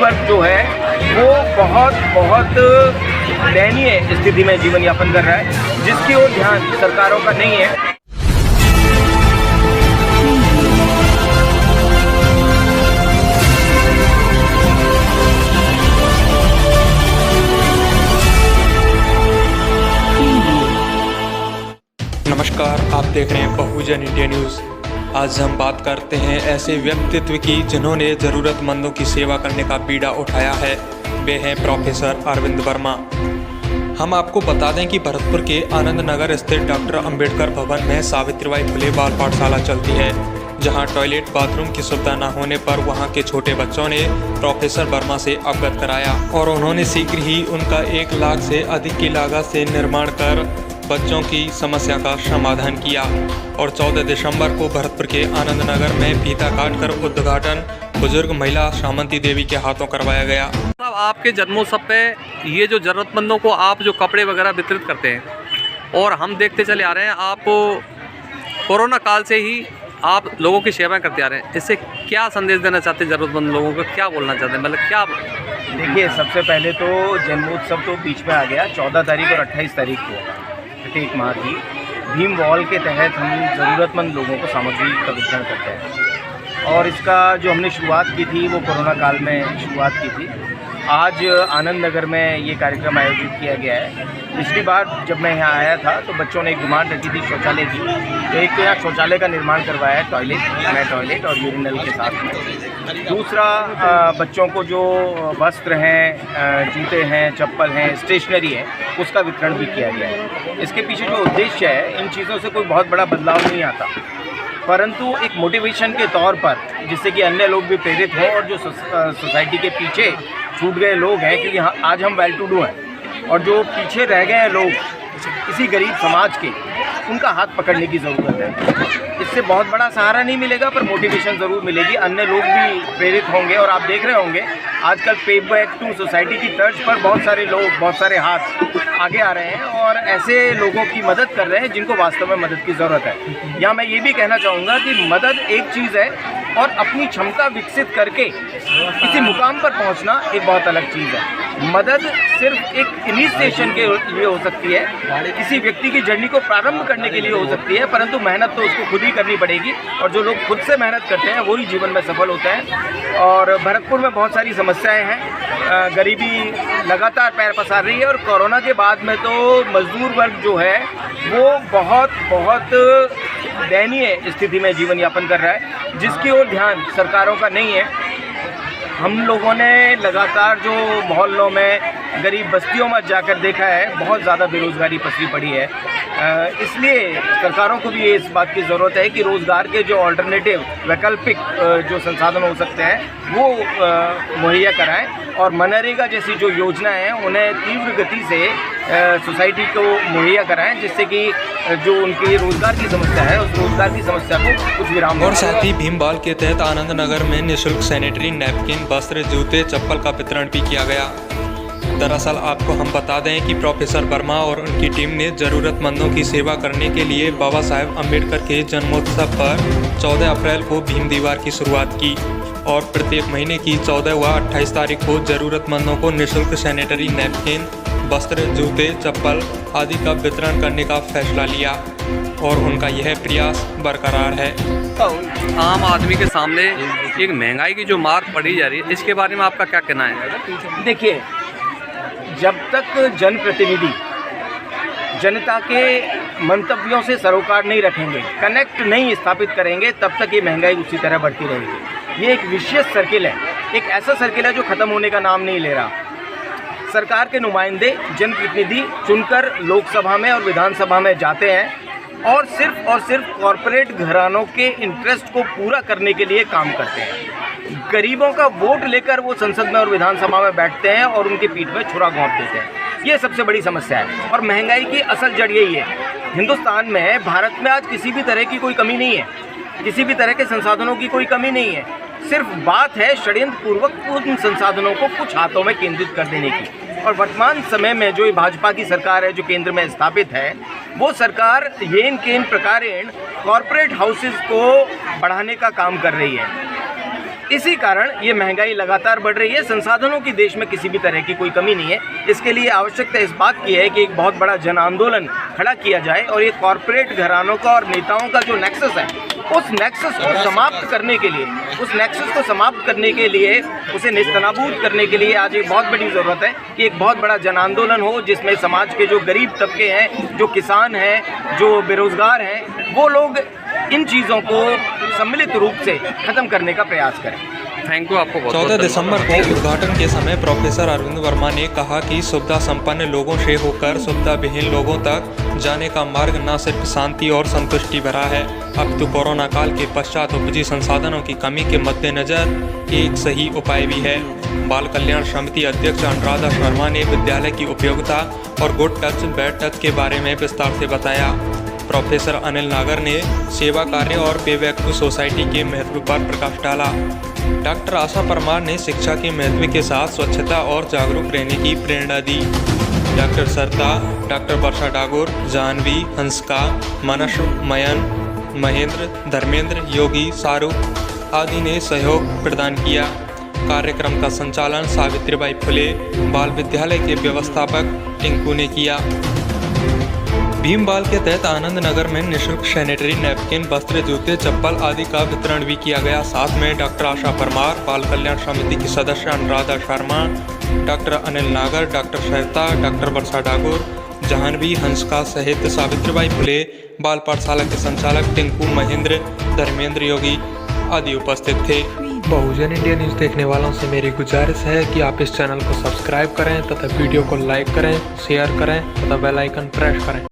वर्ग जो है वो बहुत दयनीय स्थिति में जीवन यापन कर रहा है, जिसकी ओर ध्यान सरकारों का नहीं है। नमस्कार, आप देख रहे हैं बहुजन इंडिया न्यूज़। आज हम बात करते हैं ऐसे व्यक्तित्व की जिन्होंने ज़रूरतमंदों की सेवा करने का बीड़ा उठाया है। वे हैं प्रोफेसर अरविंद वर्मा। हम आपको बता दें कि भरतपुर के आनंद नगर स्थित डॉक्टर अंबेडकर भवन में सावित्रीबाई फुले बाल पाठशाला चलती है, जहां टॉयलेट बाथरूम की सुविधा न होने पर वहां के छोटे बच्चों ने प्रोफेसर वर्मा से अवगत कराया और उन्होंने शीघ्र ही उनका 1 लाख से अधिक की लागत से निर्माण कर बच्चों की समस्या का समाधान किया। और 14 दिसंबर को भरतपुर के आनंद नगर में फीता काटकर उद्घाटन बुजुर्ग महिला सामंती देवी के हाथों करवाया गया। साहब, आपके जन्मोत्सव पे ये जो ज़रूरतमंदों को आप जो कपड़े वगैरह वितरित करते हैं और हम देखते चले आ रहे हैं, आप कोरोना काल से ही आप लोगों की सेवाएं करते आ रहे हैं, इससे क्या संदेश देना चाहते हैं ज़रूरतमंद लोगों को, क्या बोलना चाहते हैं, मतलब क्या? देखिए, सबसे पहले तो जन्मोत्सव तो बीच में आ गया। 14 तारीख और 28 तारीख को प्रत्येक माह की भीम वॉल के तहत हम ज़रूरतमंद लोगों को सामग्री का वितरण करते हैं और इसका जो हमने शुरुआत की थी वो कोरोना काल में शुरुआत की थी। आज आनंद नगर में ये कार्यक्रम आयोजित किया गया है। पिछली बार जब मैं यहाँ आया था तो बच्चों ने एक डिमांड रखी थी शौचालय की, तो एक तो यहाँ शौचालय का निर्माण करवाया है, टॉयलेट और यूरिनल के साथ में। दूसरा, बच्चों को जो वस्त्र हैं, जूते हैं, चप्पल हैं, स्टेशनरी है, उसका वितरण भी किया गया है। इसके पीछे जो उद्देश्य है, इन चीज़ों से कोई बहुत बड़ा बदलाव नहीं आता, परंतु एक मोटिवेशन के तौर पर, जिससे कि अन्य लोग भी प्रेरित हों और जो सोसाइटी के पीछे छूट गए लोग हैं, क्योंकि आज हम वेल टू डू हैं और जो पीछे रह गए हैं लोग किसी गरीब समाज के, उनका हाथ पकड़ने की ज़रूरत है। इससे बहुत बड़ा सहारा नहीं मिलेगा पर मोटिवेशन ज़रूर मिलेगी, अन्य लोग भी प्रेरित होंगे। और आप देख रहे होंगे आजकल पे बैक टू सोसाइटी की तर्ज पर बहुत सारे लोग, बहुत सारे हाथ आगे आ रहे हैं और ऐसे लोगों की मदद कर रहे हैं जिनको वास्तव में मदद की ज़रूरत है। या मैं ये भी कहना चाहूँगा कि मदद एक चीज़ है और अपनी क्षमता विकसित करके किसी मुकाम पर पहुंचना एक बहुत अलग चीज़ है। मदद सिर्फ एक इनिशिएशन के लिए हो सकती है, किसी व्यक्ति की जर्नी को प्रारंभ करने के लिए हो सकती है, परंतु मेहनत तो उसको खुद ही करनी पड़ेगी और जो लोग खुद से मेहनत करते हैं वही जीवन में सफल होते हैं। और भरतपुर में बहुत सारी समस्याएं हैं, गरीबी लगातार पैर पसार रही है और कोरोना के बाद में तो मजदूर वर्ग जो है वो बहुत दयनीय स्थिति में जीवन यापन कर रहा है, जिसकी ओर ध्यान सरकारों का नहीं है। हम लोगों ने लगातार जो मोहल्लों में, गरीब बस्तियों में जाकर देखा है, बहुत ज़्यादा बेरोज़गारी पसरी पड़ी है। इसलिए सरकारों को भी इस बात की ज़रूरत है कि रोज़गार के जो ऑल्टरनेटिव, वैकल्पिक जो संसाधन हो सकते हैं वो मुहैया कराएं और मनरेगा जैसी जो योजनाएं हैं उन्हें तीव्र गति से सोसाइटी को मुहैया कराएं, जिससे कि जो उनकी रोज़गार की समस्या है उस रोज़गार की समस्या को कुछ विराम। और साथ ही भीम बाल के तहत आनंद नगर में निःशुल्क सैनिटरी नैपकिन, वस्त्र, जूते, चप्पल का वितरण भी किया गया। दरअसल आपको हम बता दें कि प्रोफेसर वर्मा और उनकी टीम ने ज़रूरतमंदों की सेवा करने के लिए बाबा साहेब अम्बेडकर के जन्मोत्सव पर 14 अप्रैल को भीम दीवार की शुरुआत की और प्रत्येक महीने की 14 व 28 तारीख को ज़रूरतमंदों को निःशुल्क सैनिटरी नैपकिन, वस्त्र, जूते, चप्पल आदि का वितरण करने का फैसला लिया और उनका यह प्रयास बरकरार है। आम आदमी के सामने एक महंगाई की जो मार पड़ी जा रही है, इसके बारे में आपका क्या कहना है? देखिए, जब तक जनप्रतिनिधि जनता के मंतव्यों से सरोकार नहीं रखेंगे, कनेक्ट नहीं स्थापित करेंगे, तब तक ये महंगाई उसी तरह बढ़ती रहेगी। ये एक विशेष सर्किल है, एक ऐसा सर्किल है जो ख़त्म होने का नाम नहीं ले रहा। सरकार के नुमाइंदे, जनप्रतिनिधि चुनकर लोकसभा में और विधानसभा में जाते हैं और सिर्फ कॉरपोरेट घरानों के इंटरेस्ट को पूरा करने के लिए काम करते हैं। गरीबों का वोट लेकर वो संसद में और विधानसभा में बैठते हैं और उनकी पीठ में छुरा घोंप देते हैं। ये सबसे बड़ी समस्या है और महंगाई की असल जड़ यही है। हिंदुस्तान में, भारत में आज किसी भी तरह की कोई कमी नहीं है, किसी भी तरह के संसाधनों की कोई कमी नहीं है। सिर्फ बात है षड्यंत्र पूर्वक उन संसाधनों को कुछ हाथों में केंद्रित कर देने की। और वर्तमान समय में जो भाजपा की सरकार है, जो केंद्र में स्थापित है, वो सरकार येन केन प्रकारेण कॉरपोरेट हाउसेस को बढ़ाने का काम कर रही है। इसी कारण ये महंगाई लगातार बढ़ रही है। संसाधनों की देश में किसी भी तरह की कोई कमी नहीं है। इसके लिए आवश्यकता इस बात की है कि एक बहुत बड़ा जन आंदोलन खड़ा किया जाए और ये कॉरपोरेट घरानों का और नेताओं का जो नेक्सस है, उस नेक्सस को समाप्त करने के लिए उसे नेस्तनाबूद करने के लिए आज एक बहुत बड़ी ज़रूरत है कि एक बहुत बड़ा जन आंदोलन हो, जिसमें समाज के जो गरीब तबके हैं, जो किसान हैं, जो बेरोज़गार हैं, वो लोग इन चीज़ों को सम्मिलित रूप से ख़त्म करने का प्रयास करें। थैंक यू आपको बहुत 14 दिसंबर को उद्घाटन के समय प्रोफेसर अरविंद वर्मा ने कहा कि सुविधा संपन्न लोगों से होकर सुविधा विहीन लोगों तक जाने का मार्ग न सिर्फ शांति और संतुष्टि भरा है, अब तो कोरोना काल के पश्चात उपजी संसाधनों की कमी के मद्देनजर एक सही उपाय भी है। बाल कल्याण समिति अध्यक्ष अनुराधा शर्मा ने विद्यालय की उपयोगिता और गुड टच बैड टच के बारे में विस्तार से बताया। प्रोफेसर अनिल नागर ने सेवा कार्य और पे बैक टू सोसाइटी के महत्व पर प्रकाश डाला। डॉक्टर आशा परमार ने शिक्षा के महत्व के साथ स्वच्छता और जागरूक रहने की प्रेरणा दी। डॉक्टर सरता, डॉक्टर वर्षा डागोर, जानवी, हंसका, मनश, मयन, महेंद्र, धर्मेंद्र, योगी, शाहरुख आदि ने सहयोग प्रदान किया। कार्यक्रम का संचालन सावित्रीबाई फुले बाल विद्यालय के व्यवस्थापक टिंकू ने किया। भीमबाल के तहत आनंद नगर में निःशुल्क सैनिटरी नैपकिन, वस्त्र, जूते, चप्पल आदि का वितरण भी किया गया। साथ में डॉक्टर आशा परमार, बाल कल्याण समिति की सदस्य अनुराधा शर्मा, डॉक्टर अनिल नागर, डॉक्टर सरिता, डॉक्टर वर्षा डागोर, जाह्नवी, हंसका सहित सावित्रीबाई फुले बाल पाठशाला के संचालक टिंकू, महेंद्र, धर्मेंद्र, योगी आदि उपस्थित थे। बहुजन इंडिया न्यूज़ देखने वालों से मेरी गुजारिश है कि आप इस चैनल को सब्सक्राइब करें तथा वीडियो को लाइक करें, शेयर करें तथा बेल आइकन प्रेस करें।